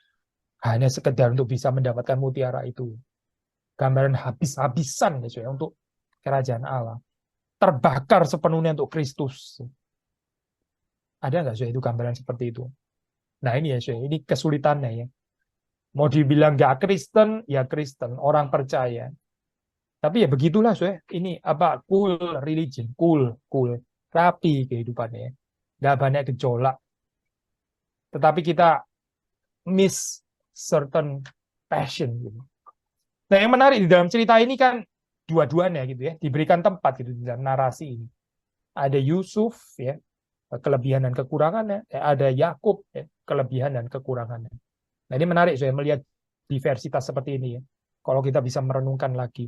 Hanya sekedar untuk bisa mendapatkan mutiara itu. Gambaran habis-habisan ya, untuk kerajaan Allah. Terbakar sepenuhnya untuk Kristus. Ada nggak sih itu gambaran seperti itu? Nah ini ya, ini kesulitannya ya. Mau dibilang nggak Kristen, ya Kristen, orang percaya. Tapi ya begitulah, ini apa, cool religion, cool, rapi kehidupannya, ya. Nggak banyak gejolak. Tetapi kita miss certain passion gitu. Nah, yang menarik di dalam cerita ini kan dua-duanya gitu ya, diberikan tempat gitu di dalam narasi ini. Ada Yusuf ya, kelebihan dan kekurangannya, ada Yakub ya, kelebihan dan kekurangannya. Nah, ini menarik saya melihat diversitas seperti ini ya. Kalau kita bisa merenungkan lagi.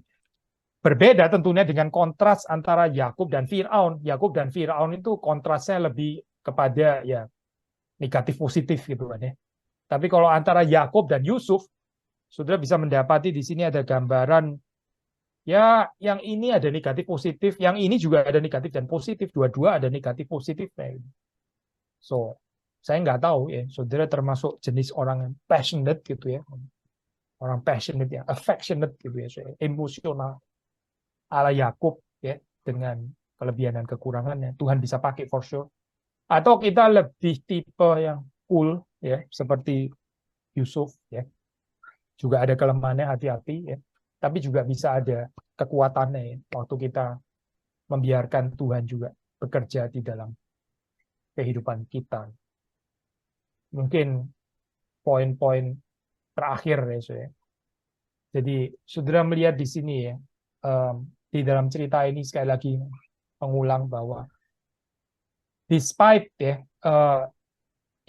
Berbeda tentunya dengan kontras antara Yakub dan Firaun. Yakub dan Firaun itu kontrasnya lebih kepada ya negatif positif gitu kan ya. Tapi kalau antara Yakub dan Yusuf, saudara bisa mendapati di sini ada gambaran ya yang ini ada negatif positif, yang ini juga ada negatif dan positif, dua-dua ada negatif positifnya. So, saya nggak tahu ya, saudara termasuk jenis orang yang passionate gitu ya, orang passionate ya, affectionate gitu ya, emosional ala Yakub ya, dengan kelebihan dan kekurangannya. Tuhan bisa pakai for sure. Atau kita lebih tipe yang cool ya, seperti Yusuf ya, juga ada kelemahannya, hati-hati ya, tapi juga bisa ada kekuatannya ya, waktu kita membiarkan Tuhan juga bekerja di dalam kehidupan kita. Mungkin poin-poin terakhir ya, saya. Jadi saudara melihat di sini ya, di dalam cerita ini sekali lagi mengulang bahwa despite ya,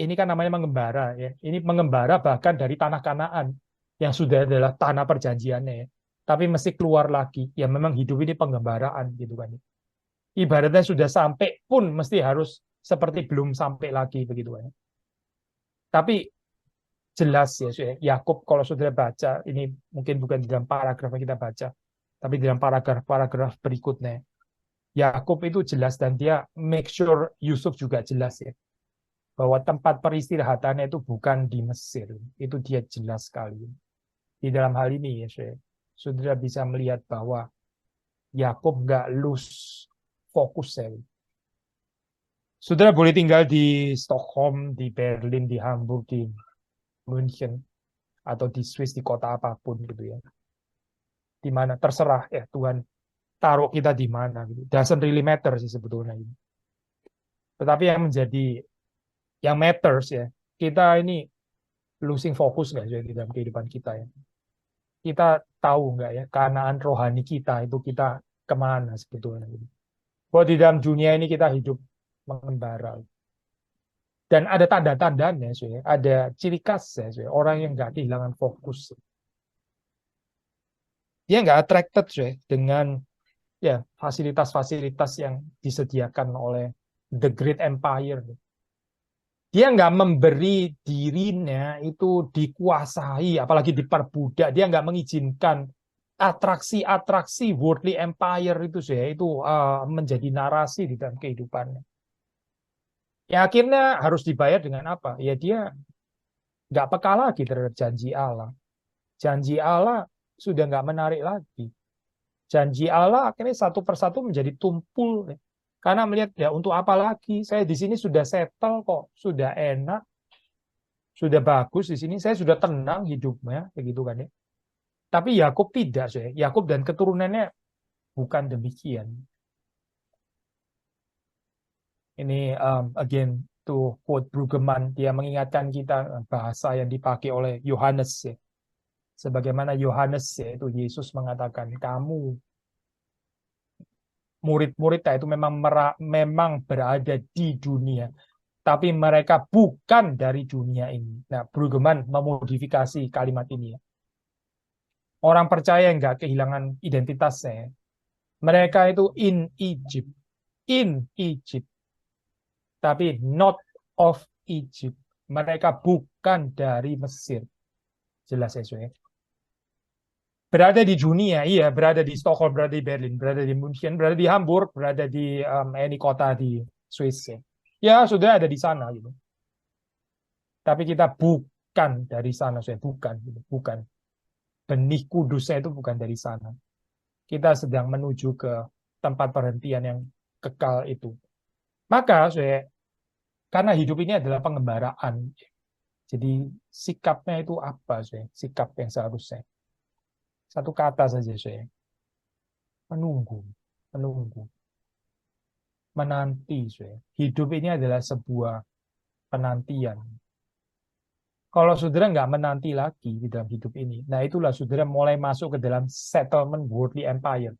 ini kan namanya mengembara ya, ini mengembara bahkan dari tanah Kanaan yang sudah adalah tanah perjanjiannya ya, tapi mesti keluar lagi. Ya memang hidup ini penggembaraan gitu kan. Ibaratnya sudah sampai pun mesti harus seperti belum sampai lagi begitu kan. Tapi jelas ya, Yakub kalau sudah baca ini mungkin bukan di dalam paragraf yang kita baca, tapi di dalam paragraf berikutnya, Yakub itu jelas dan dia make sure Yusuf juga jelas ya, bahwa tempat peristirahatannya itu bukan di Mesir, itu dia jelas sekali. Di dalam hal ini ya, saudara bisa melihat bahwa Yakub nggak lose fokus ya. Saudara boleh tinggal di Stockholm, di Berlin, di Hamburg, di München, atau di Swiss, di kota apapun gitu ya. Di mana terserah ya Tuhan taruh kita di mana gitu. Doesn't really matter sih sebetulnya ini. Tetapi yang matters ya, kita ini losing fokus nggak sih di dalam kehidupan kita ya. Kita tahu nggak ya, keanaan rohani kita itu kita kemana sebetulnya gitu. Bahwa di dalam dunia ini kita hidup mengembara. Dan ada tanda-tandanya, ada ciri khasnya, orang yang nggak kehilangan fokus. Dia nggak attracted dengan ya fasilitas-fasilitas yang disediakan oleh the Great Empire. Dia nggak memberi dirinya itu dikuasai, apalagi diperbudak. Dia nggak mengizinkan atraksi-atraksi worldly empire itu itu menjadi narasi di dalam kehidupannya. Ya akhirnya harus dibayar dengan apa? Ya dia nggak peka lagi terhadap janji Allah. Janji Allah sudah nggak menarik lagi. Janji Allah akhirnya satu persatu menjadi tumpul. Karena melihat ya untuk apa lagi? Saya di sini sudah settle kok, sudah enak, sudah bagus di sini. Saya sudah tenang hidupnya, begitu kan ya. Tapi Yakub tidak, Yakub dan keturunannya bukan demikian. Ini again to quote Brueggemann, dia mengingatkan kita bahasa yang dipakai oleh Yohanes ya. Sebagaimana Yohanes yaitu Yesus mengatakan, kamu murid-muridnya itu memang berada di dunia, tapi mereka bukan dari dunia ini. Nah, Brueggemann memodifikasi kalimat ini ya. Orang percaya nggak kehilangan identitasnya. Mereka itu in Egypt, tapi not of Egypt. Mereka bukan dari Mesir. Jelas ya, berada di dunia, iya, berada di Stockholm, berada di Berlin, berada di München, berada di Hamburg, berada di any kota di Swiss. Ya, sudah ada di sana gitu. Tapi kita bukan dari sana, bukan, gitu. Bukan. Benih kudusnya itu bukan dari sana. Kita sedang menuju ke tempat perhentian yang kekal itu. Maka, karena hidup ini adalah pengembaraan, Jadi sikapnya itu apa, saya? Sikap yang seharusnya. Satu kata saja, saya. Menunggu, menunggu, menanti, saya. Hidup ini adalah sebuah penantian. Kalau saudara nggak menanti lagi di dalam hidup ini, nah itulah saudara mulai masuk ke dalam settlement worldly empire.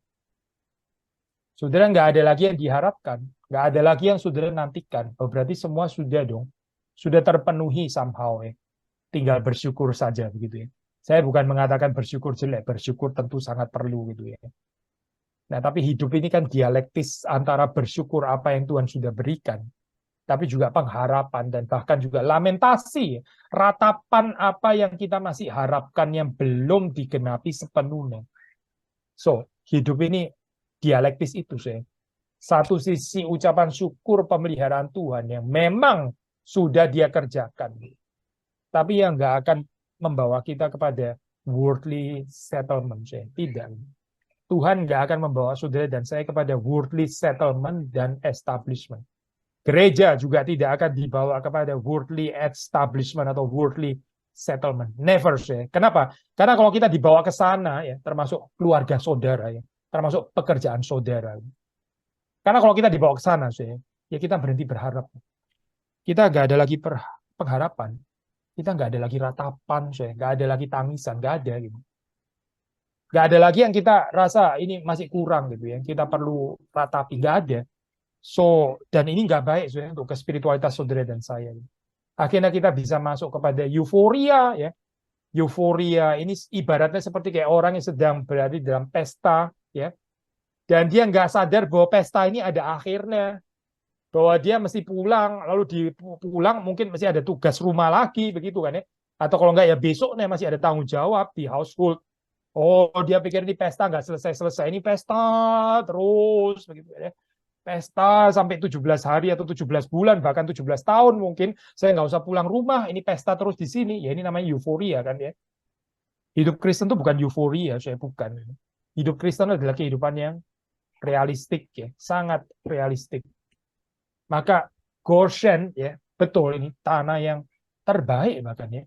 Saudara nggak ada lagi yang diharapkan, nggak ada lagi yang saudara nantikan. Oh, berarti semua sudah dong, sudah terpenuhi somehow ya. Tinggal bersyukur saja begitu ya. Saya bukan mengatakan bersyukur jelek, bersyukur tentu sangat perlu gitu ya. Nah, tapi hidup ini kan dialektis antara bersyukur apa yang Tuhan sudah berikan, tapi juga pengharapan dan bahkan juga lamentasi, ratapan apa yang kita masih harapkan yang belum digenapi sepenuhnya. So, hidup ini dialektis itu saya. Satu sisi ucapan syukur pemeliharaan Tuhan yang memang sudah dia kerjakan, tapi yang nggak akan membawa kita kepada worldly settlement. Saya. Tidak. Tuhan nggak akan membawa saudara dan saya kepada worldly settlement dan establishment. Gereja juga tidak akan dibawa kepada worldly establishment atau worldly settlement. Never, saya. Kenapa? Karena kalau kita dibawa ke sana, ya, termasuk keluarga saudara, ya, termasuk pekerjaan saudara. Karena kalau kita dibawa ke sana, saya, ya kita berhenti berharap. Kita nggak ada lagi pengharapan. Kita nggak ada lagi ratapan, saya. Nggak ada lagi tangisan, nggak ada. Gitu. Nggak ada lagi yang kita rasa ini masih kurang gitu ya. Kita perlu ratapi, nggak ada. So, dan ini nggak baik sebenarnya untuk spiritualitas saudara dan saya. Akhirnya kita bisa masuk kepada euforia ya. Euforia ini ibaratnya seperti kayak orang yang sedang berada di dalam pesta ya. Dan dia nggak sadar bahwa pesta ini ada akhirnya. Bahwa dia mesti pulang, lalu di pulang mungkin masih ada tugas rumah lagi begitu kan ya. Atau kalau nggak ya besoknya masih ada tanggung jawab di household. Oh, dia pikir ini pesta nggak selesai-selesai. Ini pesta terus begitu ya. Pesta sampai 17 hari atau 17 bulan, bahkan 17 tahun mungkin. Saya nggak usah pulang rumah, ini pesta terus di sini. Ya ini namanya euforia kan ya. Hidup Kristen itu bukan euforia, saya bukan. Hidup Kristen adalah kehidupan yang realistik ya, sangat realistik. Maka Goshen ya, betul ini tanah yang terbaik bahkan ya.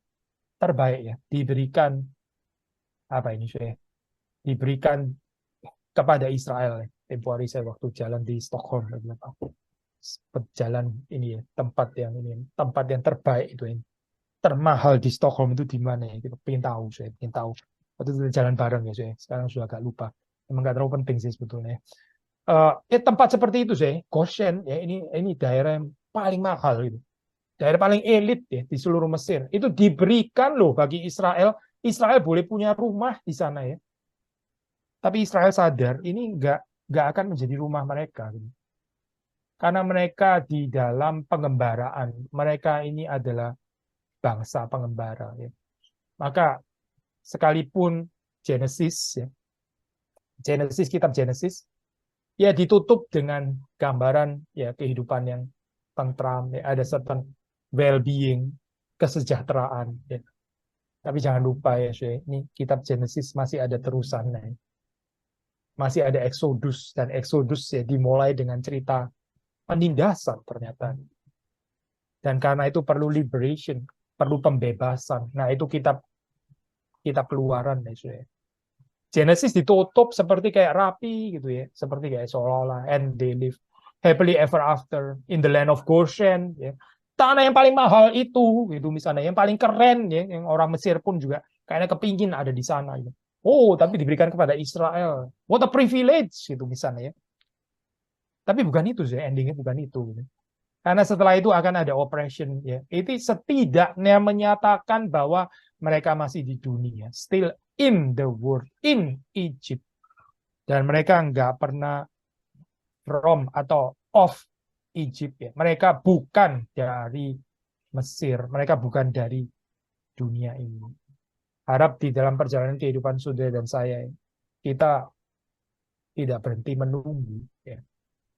Terbaik ya, diberikan apa ini saya? Diberikan kepada Israel. Tempo hari saya waktu jalan di Stockholm, jalan ini ya, tempat yang terbaik itu ini. Termahal di Stockholm itu di mana ya? Kita pengen tahu, saya pengen tahu. Waktu itu jalan bareng ya, saya. Sekarang sudah agak lupa. Memang nggak terlalu penting sih sebetulnya. Tempat seperti itu saya, Goshen ya ini daerah yang paling mahal gitu. Daerah paling elit ya di seluruh Mesir. Itu diberikan loh bagi Israel. Israel boleh punya rumah di sana ya. Tapi Israel sadar ini nggak akan menjadi rumah mereka. Karena mereka di dalam pengembaraan. Mereka ini adalah bangsa pengembara. Ya. Maka sekalipun Genesis, ya, kitab Genesis, ya ditutup dengan gambaran ya kehidupan yang tentram. Ya. Ada certain well-being, kesejahteraan. Ya. Tapi jangan lupa ya, ini kitab Genesis masih ada terusannya. Masih ada Exodus, dan Exodus ya dimulai dengan cerita penindasan ternyata. Dan karena itu perlu liberation, perlu pembebasan. Nah, itu kitab Keluaran ya. Genesis ditutup seperti kayak rapi gitu ya, seperti kayak seolah-olah and they live happily ever after in the land of Goshen ya. Tanah yang paling mahal itu gitu misalnya, yang paling keren ya, yang orang Mesir pun juga kayaknya kepingin ada di sana gitu. Oh, tapi diberikan kepada Israel. What a privilege gitu misalnya ya. Tapi bukan itu sih, endingnya bukan itu. Gitu. Karena setelah itu akan ada oppression ya. Itu setidaknya menyatakan bahwa mereka masih di dunia, still in the world, in Egypt. Dan mereka nggak pernah from atau of Egypt ya. Mereka bukan dari Mesir, mereka bukan dari dunia ini. Harap di dalam perjalanan kehidupan saudara dan saya, kita tidak berhenti menunggu ya.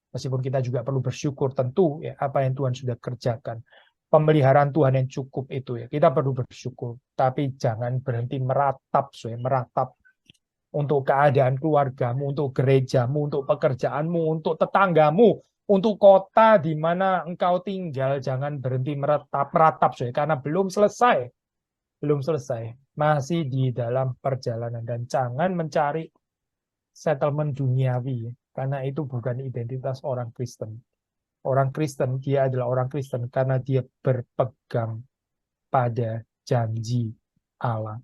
Meskipun kita juga perlu bersyukur tentu ya apa yang Tuhan sudah kerjakan. Pemeliharaan Tuhan yang cukup itu ya. Kita perlu bersyukur, tapi jangan berhenti meratap, meratap untuk keadaan keluargamu, untuk gerejamu, untuk pekerjaanmu, untuk tetanggamu, untuk kota di mana engkau tinggal, jangan berhenti meratap, saudara, karena belum selesai, masih di dalam perjalanan, dan jangan mencari settlement duniawi, karena itu bukan identitas orang Kristen. Orang Kristen, dia adalah orang Kristen karena dia berpegang pada janji Allah.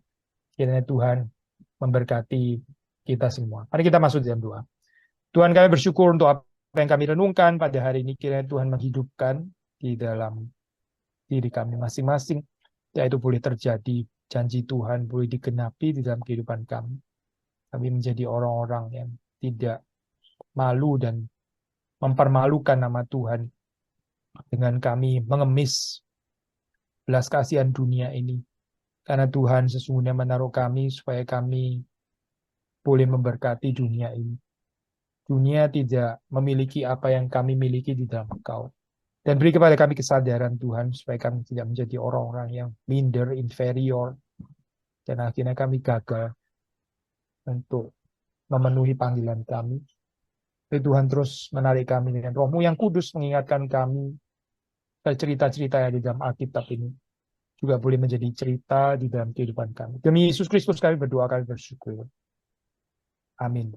Kiranya Tuhan memberkati kita semua. Mari kita masuk dalam doa. Tuhan, kami bersyukur untuk apa yang kami renungkan pada hari ini. Kiranya Tuhan menghidupkan di dalam diri kami masing-masing, yaitu boleh terjadi, janji Tuhan boleh digenapi di dalam kehidupan kami. Kami menjadi orang-orang yang tidak malu dan mempermalukan nama Tuhan dengan kami mengemis belas kasihan dunia ini. Karena Tuhan sesungguhnya menaruh kami supaya kami boleh memberkati dunia ini. Dunia tidak memiliki apa yang kami miliki di dalam Engkau. Dan beri kepada kami kesadaran Tuhan, supaya kami tidak menjadi orang-orang yang minder, inferior, dan akhirnya kami gagal untuk memenuhi panggilan kami. Tapi Tuhan terus menarik kami dengan Roh-Mu yang kudus, mengingatkan kami cerita-cerita yang di dalam Alkitab ini juga boleh menjadi cerita di dalam kehidupan kami. Demi Yesus Kristus kami berdoa, kami bersyukur. Amin.